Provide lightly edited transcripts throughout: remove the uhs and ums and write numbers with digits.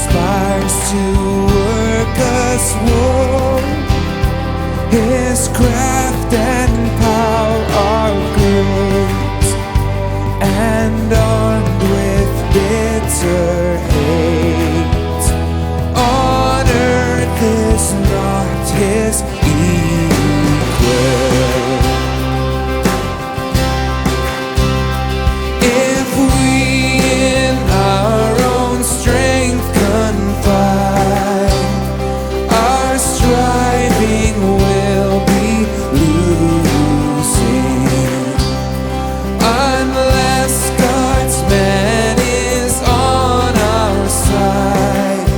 conspires to work us woe. His craft and power are great, and armed with bitter hate, on earth is not his equal. If we in our own strength confide, our striving will be losing, unless God's man is on our side,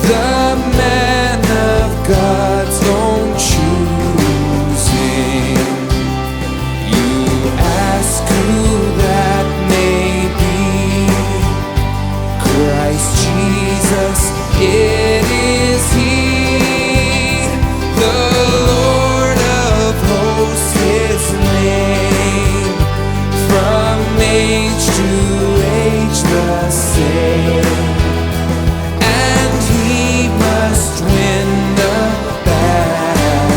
the man of God's own choosing. You ask who that may be. Christ Jesus, it is He, the Lord of hosts, His name, from age to age the same, and He must win the battle.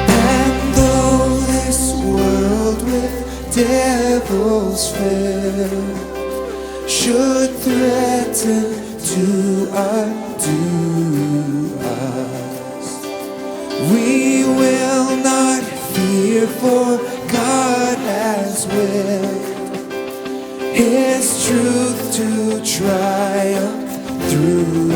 And though this world with devils fill should threaten to undo us, we will not fear, for God has willed His truth to triumph through